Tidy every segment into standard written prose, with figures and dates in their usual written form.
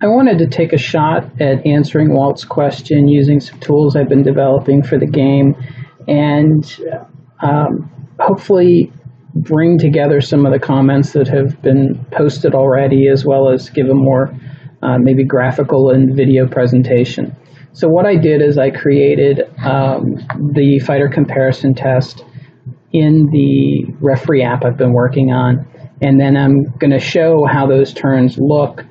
I wanted to take a shot at answering Walt's question using some tools I've been developing for the game, and hopefully bring together some of the comments that have been posted already, as well as give a more maybe graphical and video presentation. So what I did is I created the fighter comparison test in the referee app I've been working on, and then I'm going to show how those turns look,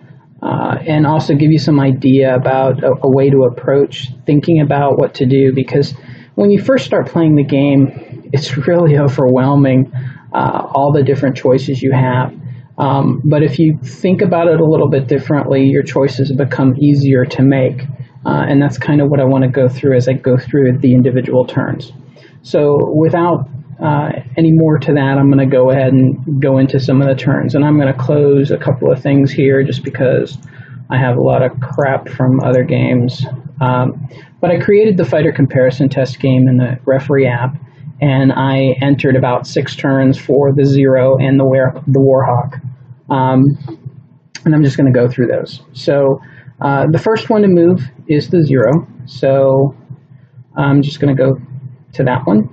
and also give you some idea about a way to approach thinking about what to do, because when you first start playing the game, it's really overwhelming, all the different choices you have. But if you think about it a little bit differently, your choices become easier to make. And that's kind of what I want to go through as I go through the individual turns. So without any more to that, I'm going to go ahead and go into some of the turns. And I'm going to close a couple of things here just because I have a lot of crap from other games. But I created the fighter comparison test game in the referee app, and I entered about 6 turns for the Zero and the Warhawk. And I'm just going to go through those. So the first one to move is the Zero. So I'm just going to go to that one.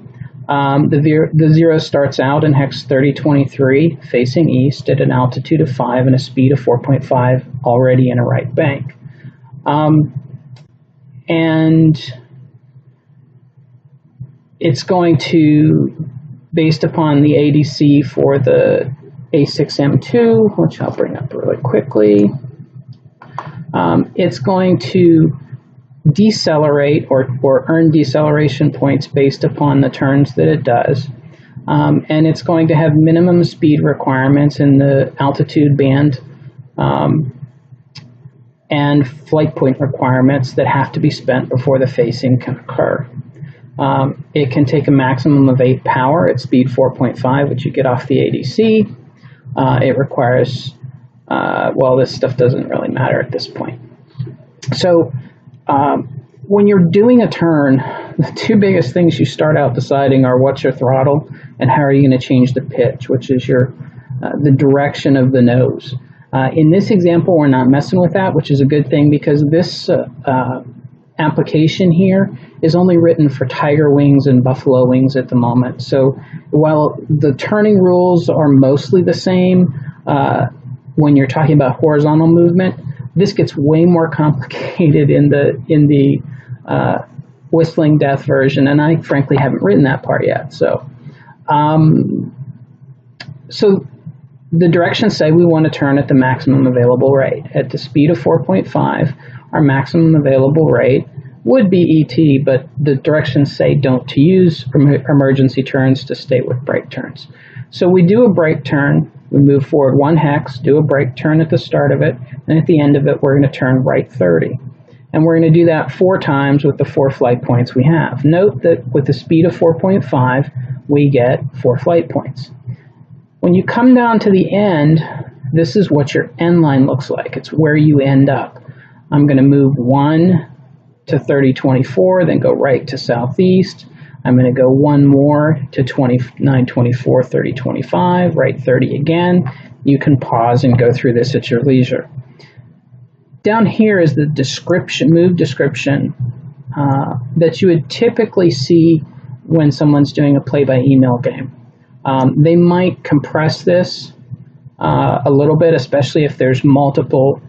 The Zero starts out in hex 3023, facing east at an altitude of 5 and a speed of 4.5, already in a right bank. And it's going to, based upon the ADC for the A6M2, which I'll bring up really quickly, it's going to decelerate or earn deceleration points based upon the turns that it does. And it's going to have minimum speed requirements in the altitude band and flight point requirements that have to be spent before the facing can occur. It can take a maximum of 8 power at speed 4.5, which you get off the ADC. It requires, well, this stuff doesn't really matter at this point. So when you're doing a turn, the 2 biggest things you start out deciding are what's your throttle and how are you going to change the pitch, which is your the direction of the nose. In this example, we're not messing with that, which is a good thing, because this application here is only written for Tiger Wings and Buffalo Wings at the moment. So while the turning rules are mostly the same when you're talking about horizontal movement, this gets way more complicated in the Whistling Death version, and I frankly haven't written that part yet. So the directions say we want to turn at the maximum available rate. At the speed of 4.5, our maximum available rate would be ET, but the directions say don't to use emergency turns, to stay with brake turns. So we do a brake turn, we move forward 1 hex, do a brake turn at the start of it, and at the end of it we're going to turn right 30. And we're going to do that 4 times with the 4 flight points we have. Note that with the speed of 4.5, we get 4 flight points. When you come down to the end, this is what your end line looks like. It's where you end up. I'm going to move 1 to 3024, then go right to southeast. I'm going to go 1 more to 2924, 3025, right 30 again. You can pause and go through this at your leisure. Down here is the description, move description that you would typically see when someone's doing a play-by-email game. They might compress this a little bit, especially if there's multiple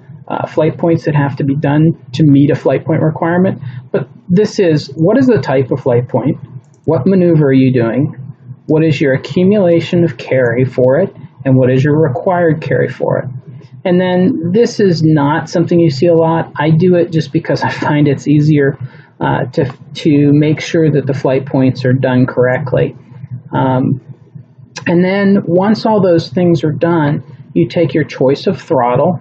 flight points that have to be done to meet a flight point requirement. But this is, what is the type of flight point? What maneuver are you doing? What is your accumulation of carry for it? And what is your required carry for it? And then this is not something you see a lot. I do it just because I find it's easier to make sure that the flight points are done correctly. And then once all those things are done, you take your choice of throttle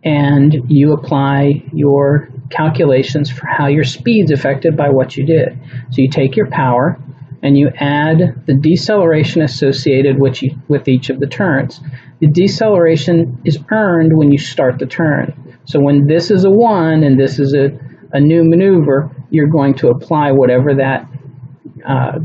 and you apply your calculations for how your speed's affected by what you did. So you take your power and you add the deceleration associated with each of the turns. The deceleration is earned when you start the turn. So when this is a 1 and this is a new maneuver, you're going to apply whatever that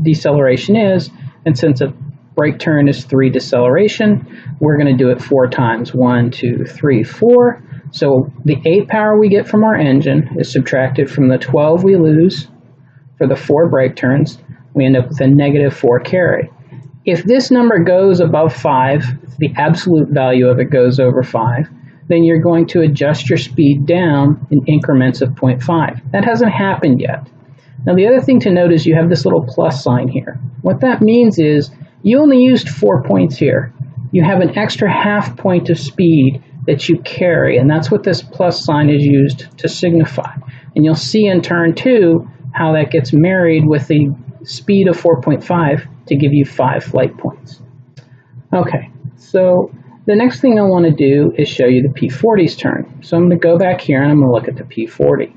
deceleration is. And since a brake turn is 3 deceleration, we're going to do it 4 times. 1, 2, 3, 4. So the 8 power we get from our engine is subtracted from the 12 we lose for the 4 brake turns. We end up with a -4 carry. If this number goes above 5, if the absolute value of it goes over 5, then you're going to adjust your speed down in increments of 0.5. That hasn't happened yet. Now the other thing to note is you have this little plus sign here. What that means is you only used 4 points here. You have an extra ½ point of speed that you carry, and that's what this plus sign is used to signify. And you'll see in turn 2 how that gets married with the speed of 4.5 to give you 5 flight points. Okay, so the next thing I want to do is show you the P-40's turn. So I'm going to go back here and I'm going to look at the P-40.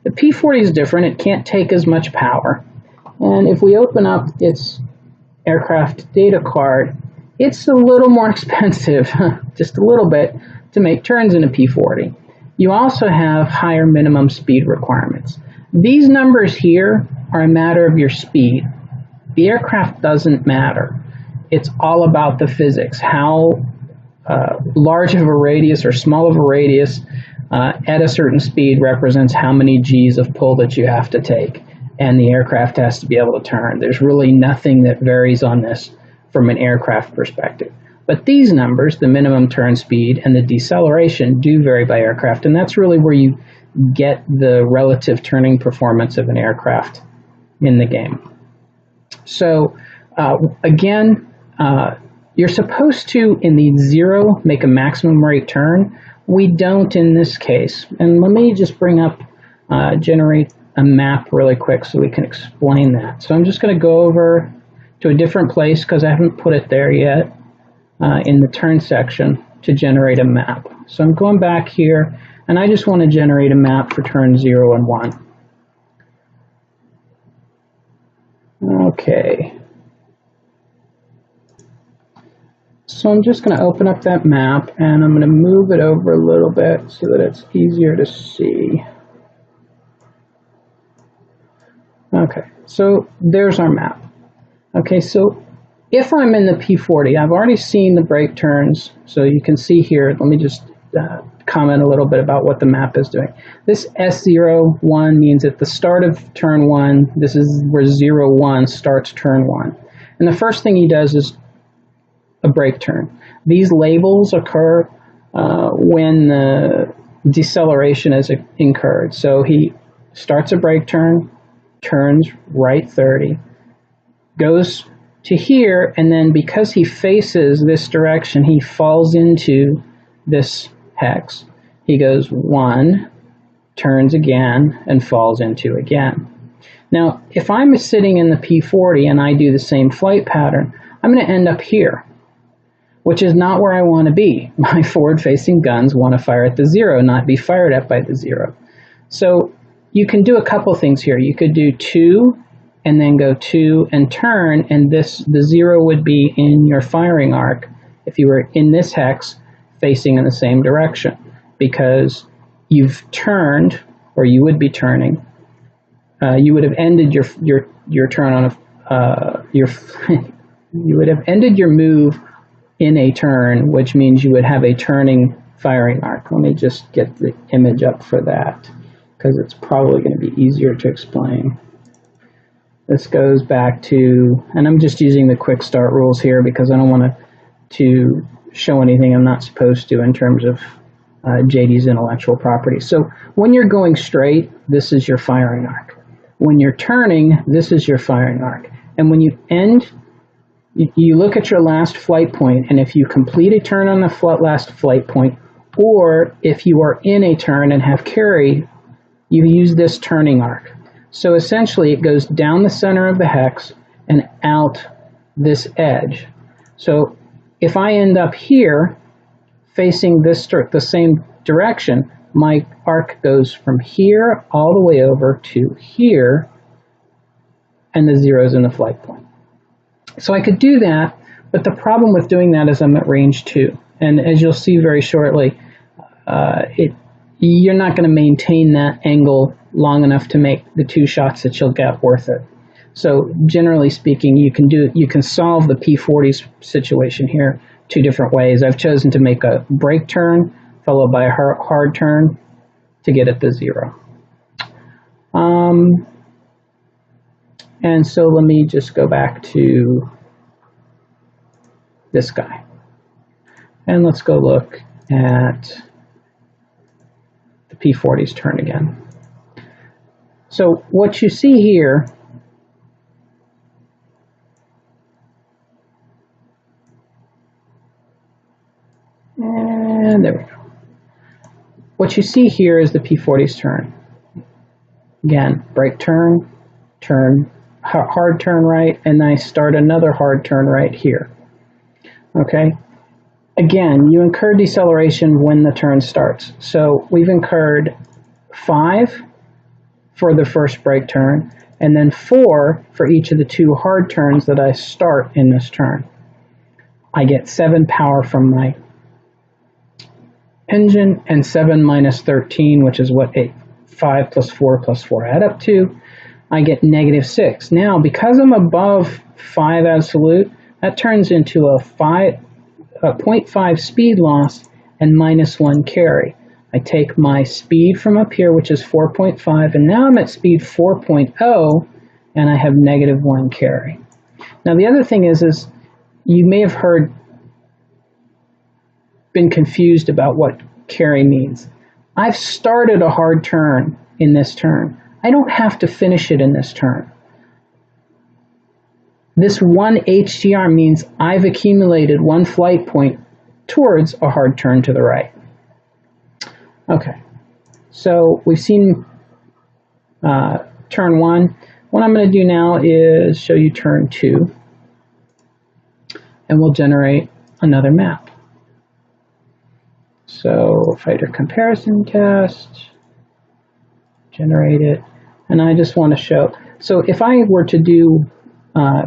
The P-40 is different. It can't take as much power. And if we open up its aircraft data card, it's a little more expensive, just a little bit, to make turns in a P-40. You also have higher minimum speed requirements. These numbers here are a matter of your speed. The aircraft doesn't matter. It's all about the physics, how large of a radius or small of a radius at a certain speed represents how many G's of pull that you have to take, and the aircraft has to be able to turn. There's really nothing that varies on this from an aircraft perspective. But these numbers, the minimum turn speed and the deceleration, do vary by aircraft, and that's really where you get the relative turning performance of an aircraft in the game. So again, you're supposed to, in the 0, make a maximum rate turn. We don't in this case. And let me just bring up, generate a map really quick so we can explain that. So I'm just going to go over to a different place because I haven't put it there yet in the turn section to generate a map. So I'm going back here and I just want to generate a map for turn 0 and 1. Okay. So I'm just going to open up that map and I'm going to move it over a little bit so that it's easier to see. Okay, so there's our map. Okay, so if I'm in the P-40, I've already seen the brake turns, so you can see here, let me just comment a little bit about what the map is doing. This S01 means at the start of turn 1, this is where 01 starts turn 1. And the first thing he does is a brake turn. These labels occur when the deceleration is incurred. So he starts a brake turn, turns right 30, goes to here, and then because he faces this direction, he falls into this hex. He goes 1, turns again, and falls into again. Now, if I'm sitting in the P-40 and I do the same flight pattern, I'm going to end up here, which is not where I want to be. My forward-facing guns want to fire at the 0, not be fired at by the 0. So you can do a couple things here. You could do 2 and then go 2 and turn, and the 0 would be in your firing arc if you were in this hex facing in the same direction, because you've turned, or you would be turning. You would have ended your turn on a you would have ended your move in a turn, which means you would have a turning firing arc. Let me just get the image up for that, because it's probably going to be easier to explain. This goes back to, and I'm just using the quick start rules here because I don't want to show anything I'm not supposed to in terms of JD's intellectual property. So when you're going straight, this is your firing arc. When you're turning, this is your firing arc. And when you end, you look at your last flight point, and if you complete a turn on the last flight point, or if you are in a turn and have carry, you use this turning arc. So essentially it goes down the center of the hex and out this edge. So if I end up here facing this the same direction, my arc goes from here all the way over to here, and the 0 is in the flight point. So I could do that, but the problem with doing that is I'm at range 2. And as you'll see very shortly, you're not going to maintain that angle long enough to make the 2 shots that you'll get worth it. So generally speaking, you can solve the P-40's situation here 2 different ways. I've chosen to make a brake turn followed by a hard turn to get it to 0. And so let me just go back to this guy. And let's go look at the P40's turn again. So what you see here and there we go. What you see here is the P40's turn. Again, brake turn, hard turn right, and I start another hard turn right here. Okay? Again, you incur deceleration when the turn starts. So we've incurred 5 for the first brake turn, and then 4 for each of the 2 hard turns that I start in this turn. I get 7 power from my engine, and 7 minus 13, which is what 5 plus 4 plus 4 add up to, I get -6. Now, because I'm above 5 absolute, that turns into a 0.5 speed loss and -1 carry. I take my speed from up here, which is 4.5, and now I'm at speed 4.0, and I have -1 carry. Now, the other thing is you may have been confused about what carry means. I've started a hard turn in this turn. I don't have to finish it in this turn. This 1 HTR means I've accumulated 1 flight point towards a hard turn to the right. Okay, so we've seen turn 1. What I'm going to do now is show you turn 2, and we'll generate another map. So fighter comparison test, generate it, and I just want to show. So if I were to do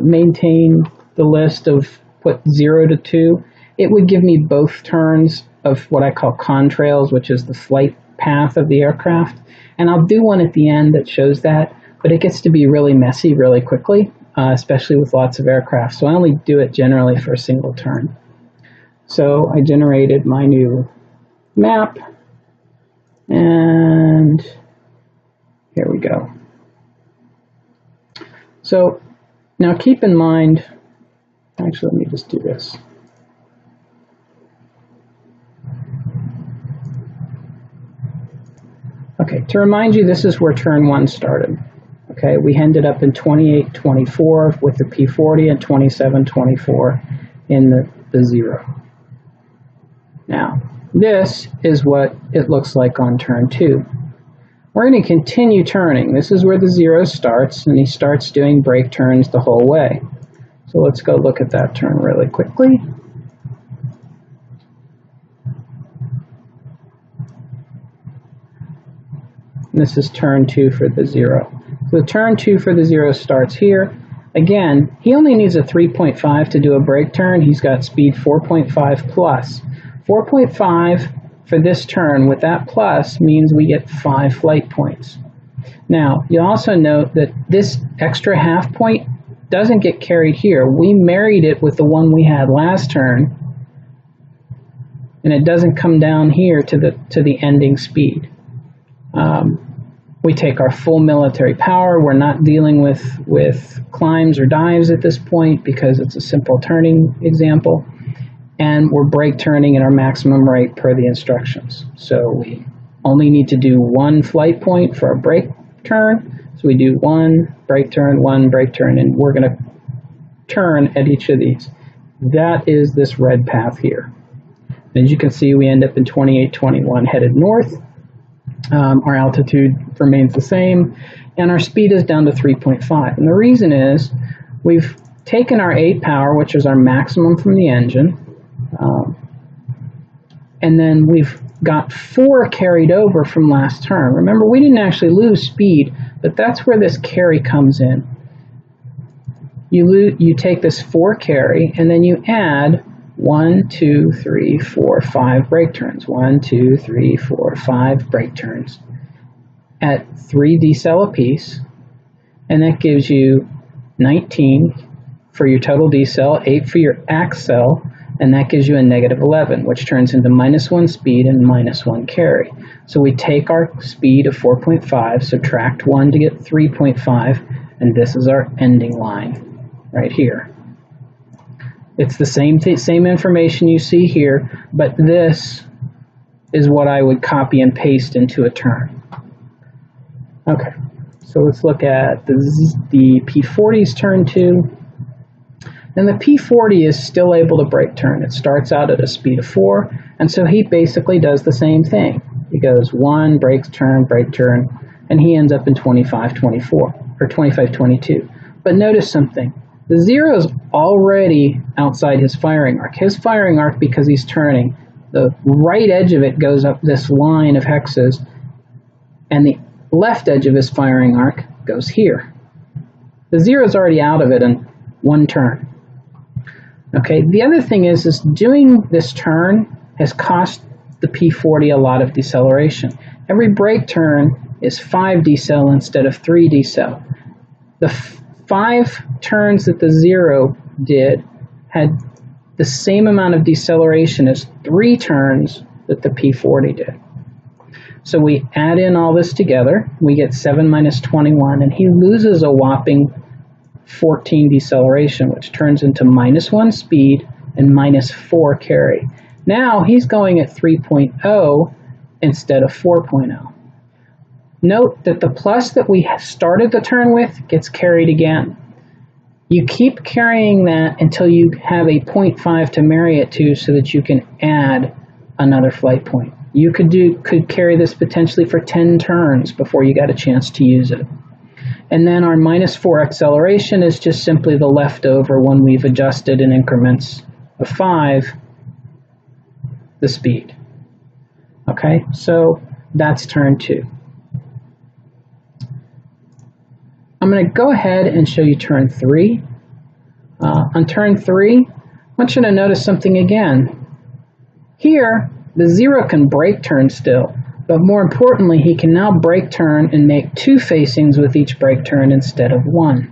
maintain the list of put 0 to 2, it would give me both turns of what I call contrails, which is the flight path of the aircraft. And I'll do one at the end that shows that, but it gets to be really messy really quickly, especially with lots of aircraft. So I only do it generally for a single turn. So I generated my new map, and here we go. So now keep in mind, actually let me just do this. Okay, to remind you, this is where turn 1 started. Okay, we ended up in 28-24 with the P40 and 27-24 in the 0. Now, this is what it looks like on turn 2. We're going to continue turning. This is where the 0 starts, and he starts doing brake turns the whole way. So let's go look at that turn really quickly. This is turn 2 for the 0. So turn 2 for the 0 starts here. Again, he only needs a 3.5 to do a brake turn. He's got speed 4.5 plus. 4.5 for this turn with that plus means we get 5 flight points. Now, you'll also note that this extra half point doesn't get carried here. We married it with the one we had last turn, and it doesn't come down here to the ending speed. We take our full military power. We're not dealing with climbs or dives at this point because it's a simple turning example. And we're brake turning at our maximum rate per the instructions. So we only need to do 1 flight point for a brake turn. So we do 1 brake turn, 1 brake turn, and we're going to turn at each of these. That is this red path here. As you can see, we end up in 28-21 headed north. Our altitude remains the same, and our speed is down to 3.5. And the reason is we've taken our 8 power, which is our maximum from the engine, and then we've got 4 carried over from last turn. Remember, we didn't actually lose speed, but that's where this carry comes in. You take this 4 carry, and then you add 1, 2, 3, 4, 5 brake turns. 1, 2, 3, 4, 5 brake turns at 3 decel apiece, and that gives you 19 for your total decel, 8 for your accel, and that gives you a negative 11, which turns into -1 speed and -1 carry. So we take our speed of 4.5, subtract 1 to get 3.5, and this is our ending line right here. It's the same information you see here, but this is what I would copy and paste into a turn. Okay, so let's look at the P40's turn 2. And the P40 is still able to brake turn. It starts out at a speed of 4, and so he basically does the same thing. He goes 1, brake turn, and he ends up in 25-24, or 25-22. But notice something. The 0 is already outside his firing arc. His firing arc, because he's turning, the right edge of it goes up this line of hexes, and the left edge of his firing arc goes here. The 0 is already out of it in one turn. Okay, the other thing is doing this turn has cost the P40 a lot of deceleration. Every brake turn is 5 decel instead of 3 decel. The 5 turns that the 0 did had the same amount of deceleration as 3 turns that the P40 did. So we add in all this together, we get 7 minus 21, and he loses a whopping 14 deceleration, which turns into -1 speed and -4 carry. Now he's going at 3.0 instead of 4.0. Note that the plus that we started the turn with gets carried again. You keep carrying that until you have a 0.5 to marry it to so that you can add another flight point. You could carry this potentially for 10 turns before you got a chance to use it. And then our -4 acceleration is just simply the leftover when we've adjusted in increments of 5 the speed. Okay, so that's turn 2. I'm going to go ahead and show you turn 3. On turn 3, I want you to notice something again. Here, the 0 can brake turn still, but more importantly, he can now brake turn and make 2 facings with each brake turn instead of 1.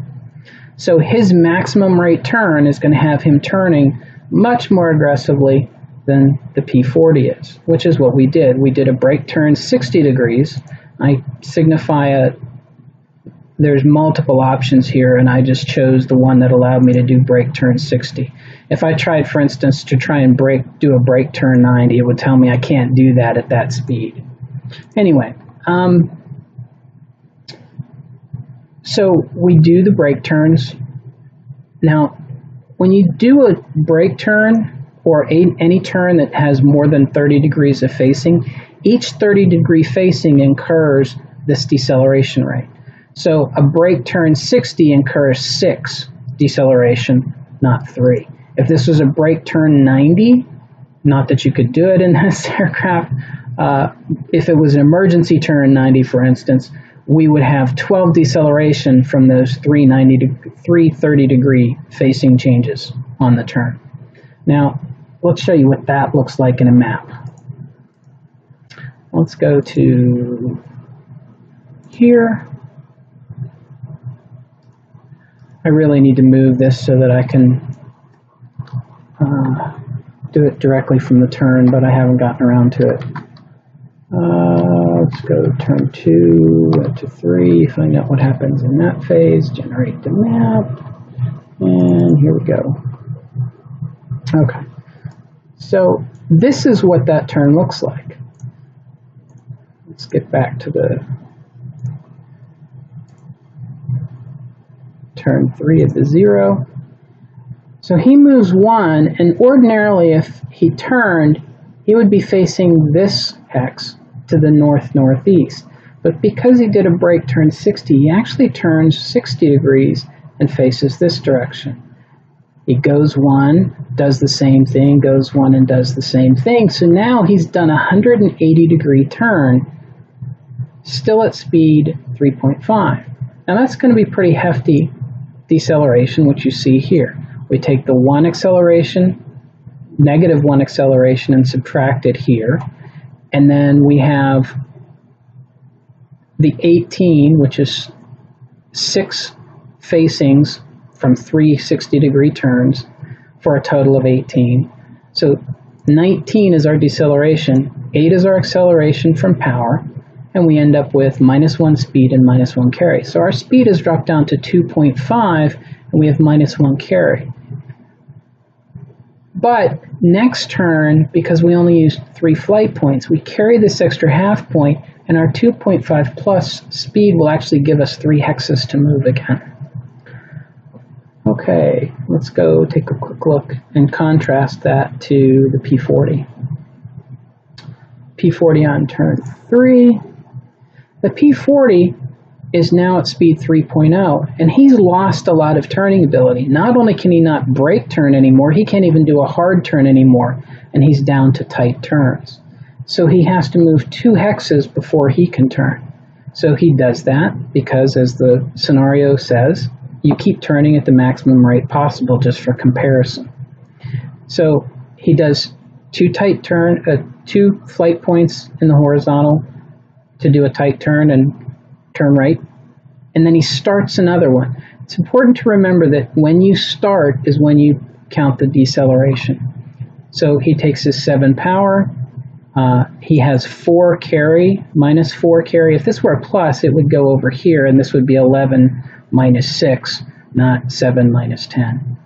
So his maximum rate turn is going to have him turning much more aggressively than the P40 is, which is what we did. We did a brake turn 60 degrees. I signify there's multiple options here, and I just chose the one that allowed me to do brake turn 60. If I tried, for instance, to try and do a brake turn 90, it would tell me I can't do that at that speed. Anyway, so we do the brake turns. Now, when you do a brake turn or any turn that has more than 30 degrees of facing, each 30-degree facing incurs this deceleration rate. So a brake turn 60 incurs 6 deceleration, not 3. If this was a brake turn 90, not that you could do it in this aircraft, if it was an emergency turn 90, for instance, we would have 12 deceleration from those 3 30-degree facing changes on the turn. Now, let's show you what that looks like in a map. Let's go to here. I really need to move this so that I can do it directly from the turn, but I haven't gotten around to it. Let's go turn 2 to 3, find out what happens in that phase, generate the map, and here we go. Okay, so this is what that turn looks like. Let's get back to the turn 3 of the 0. So he moves 1, and ordinarily if he turned, he would be facing this hex to the north-northeast. But because he did a brake turn 60, he actually turns 60 degrees and faces this direction. He goes 1, does the same thing, goes 1 and does the same thing. So now he's done a 180-degree turn, still at speed 3.5. Now that's going to be pretty hefty deceleration, which you see here. We take the 1 acceleration, negative 1 acceleration, and subtract it here. And then we have the 18, which is 6 facings from 3 60-degree turns for a total of 18. So 19 is our deceleration, 8 is our acceleration from power, and we end up with -1 speed and -1 carry. So our speed has dropped down to 2.5, and we have -1 carry. But next turn, because we only used 3 flight points, we carry this extra half point, and our 2.5 plus speed will actually give us 3 hexes to move again. Okay, let's go take a quick look and contrast that to the P40. P40 on turn 3. The P40 is now at speed 3.0, and he's lost a lot of turning ability. Not only can he not brake turn anymore, he can't even do a hard turn anymore, and he's down to tight turns. So he has to move 2 hexes before he can turn. So he does that because, as the scenario says, you keep turning at the maximum rate possible just for comparison. So he does 2 flight points in the horizontal to do a tight turn and turn right, and then he starts another one. It's important to remember that when you start is when you count the deceleration. So he takes his 7 power, he has 4 carry, -4 carry. If this were a plus, it would go over here, and this would be 11 -6, not 7 -10.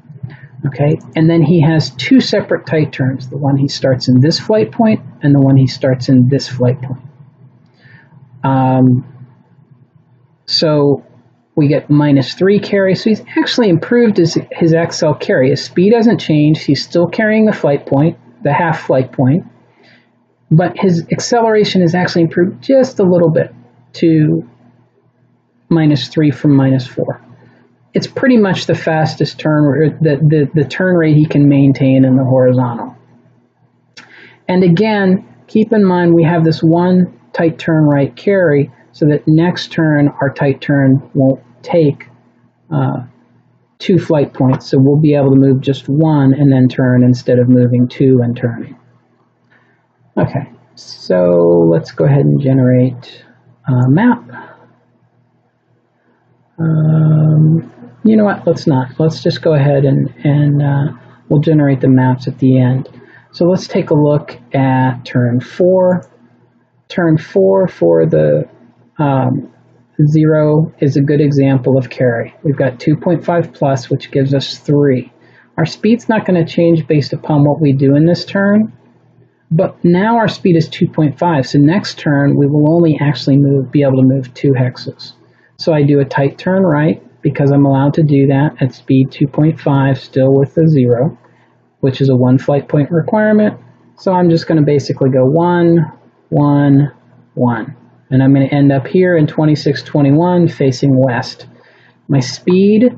Okay, and then he has 2 separate tight turns, the one he starts in this flight point and the one he starts in this flight point. So we get -3 carry, so he's actually improved his XL carry. His speed hasn't changed, he's still carrying the flight point, the half flight point, but his acceleration has actually improved just a little bit to -3 from -4. It's pretty much the fastest turn, the turn rate he can maintain in the horizontal. And again, keep in mind we have this one tight turn right carry, so that next turn our tight turn won't take 2 flight points, so we'll be able to move just 1 and then turn instead of moving 2 and turning. Okay, so let's go ahead and generate a map. You know what, let's not. Let's just go ahead and we'll generate the maps at the end. So let's take a look at turn 4. Turn 4 for the 0 is a good example of carry. We've got 2.5 plus, which gives us 3. Our speed's not going to change based upon what we do in this turn, but now our speed is 2.5, so next turn we will only actually be able to move 2 hexes. So I do a tight turn right, because I'm allowed to do that at speed 2.5, still with the 0, which is a 1 flight point requirement. So I'm just going to basically go 1, 1, 1. And I'm going to end up here in 2621 facing west. My speed,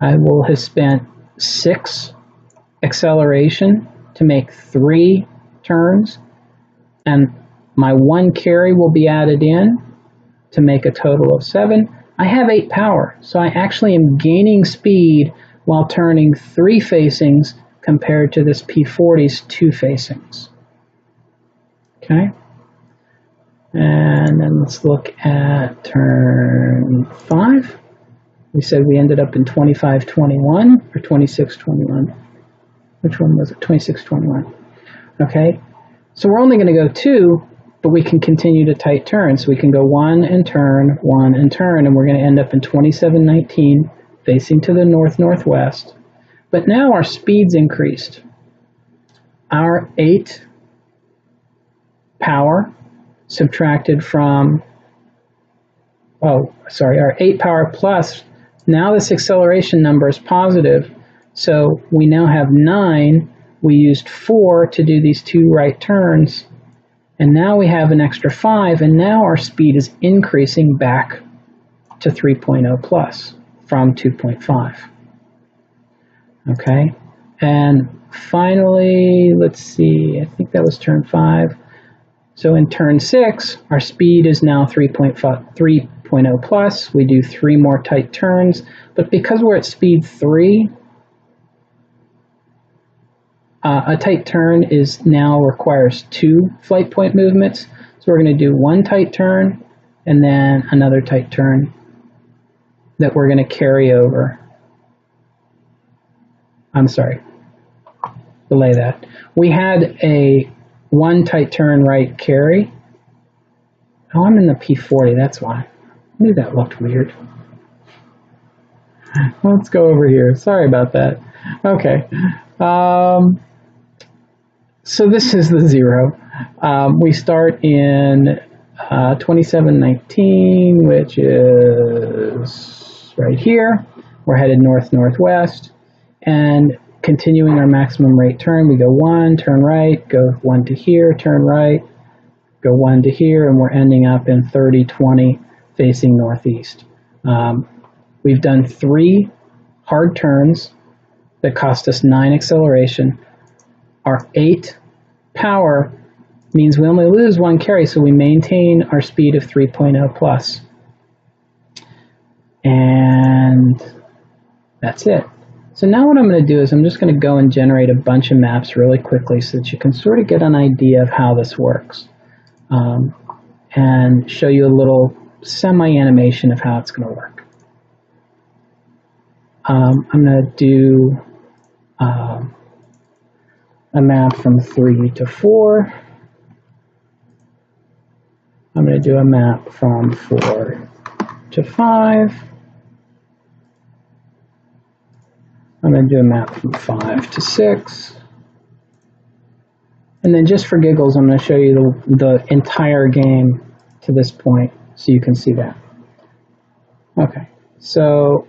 I will have spent 6 acceleration to make 3 turns, and my 1 carry will be added in to make a total of 7. I have 8 power, so I actually am gaining speed while turning 3 facings compared to this P40's 2 facings. Okay? And then let's look at turn 5. We said we ended up in 2521 or 2621. Which one was it? 2621. Okay, so we're only going to go 2, but we can continue to tight turn. So we can go 1 and turn, 1 and turn, and we're going to end up in 2719 facing to the north-northwest. But now our speed's increased. Our 8 power subtracted from, our 8 power plus, now this acceleration number is positive, so we now have 9. We used 4 to do these 2 right turns, and now we have an extra 5, and now our speed is increasing back to 3.0 plus from 2.5. Okay, and finally, let's see, I think that was turn 5. So in turn 6, our speed is now 3.0 plus. We do 3 more tight turns, but because we're at speed 3, a tight turn now requires 2 flight point movements. So we're going to do 1 tight turn and then another tight turn that we're going to carry over. I'm sorry. delay that. We had a 1 tight turn right carry. Oh, I'm in the P40, that's why. I knew that looked weird. Let's go over here. Sorry about that. Okay. So this is the 0. We start in 2719, which is right here. We're headed north-northwest, and continuing our maximum rate turn, we go 1, turn right, go 1 to here, turn right, go 1 to here, and we're ending up in 3020 facing northeast. We've done 3 hard turns that cost us 9 acceleration. Our 8 power means we only lose 1 carry, so we maintain our speed of 3.0 plus. And that's it. So now what I'm going to do is I'm just going to go and generate a bunch of maps really quickly so that you can sort of get an idea of how this works. And show you a little semi-animation of how it's going to work. I'm going to do a map from 3 to 4. I'm going to do a map from 4 to 5. I'm going to do a map from 5 to 6. And then just for giggles, I'm going to show you the entire game to this point so you can see that. Okay, so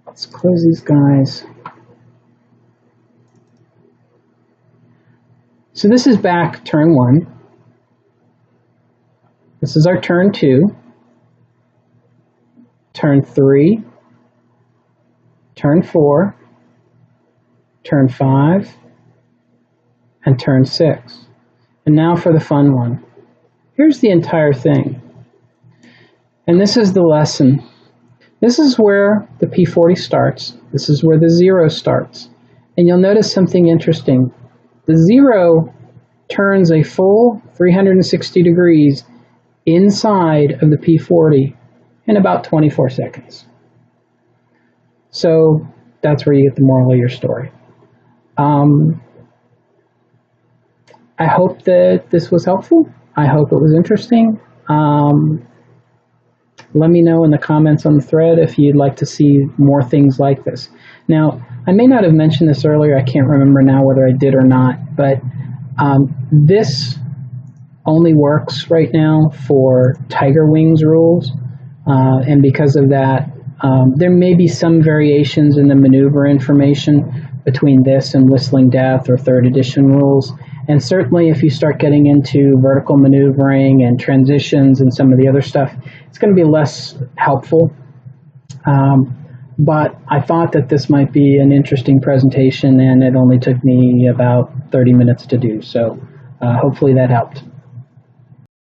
let's close these guys. So this is back turn 1. This is our turn 2, turn 3, turn 4, turn 5, and turn 6. And now for the fun one. Here's the entire thing. And this is the lesson. This is where the P40 starts. This is where the 0 starts. And you'll notice something interesting. The 0 turns a full 360 degrees inside of the P40 in about 24 seconds. So that's where you get the moral of your story. I hope that this was helpful. I hope it was interesting. Let me know in the comments on the thread if you'd like to see more things like this. Now, I may not have mentioned this earlier. I can't remember now whether I did or not, but this only works right now for Tiger Wings rules, and because of that, there may be some variations in the maneuver information between this and Whistling Death or 3rd edition rules, and certainly if you start getting into vertical maneuvering and transitions and some of the other stuff, it's going to be less helpful. But I thought that this might be an interesting presentation, and it only took me about 30 minutes to do, so hopefully that helped.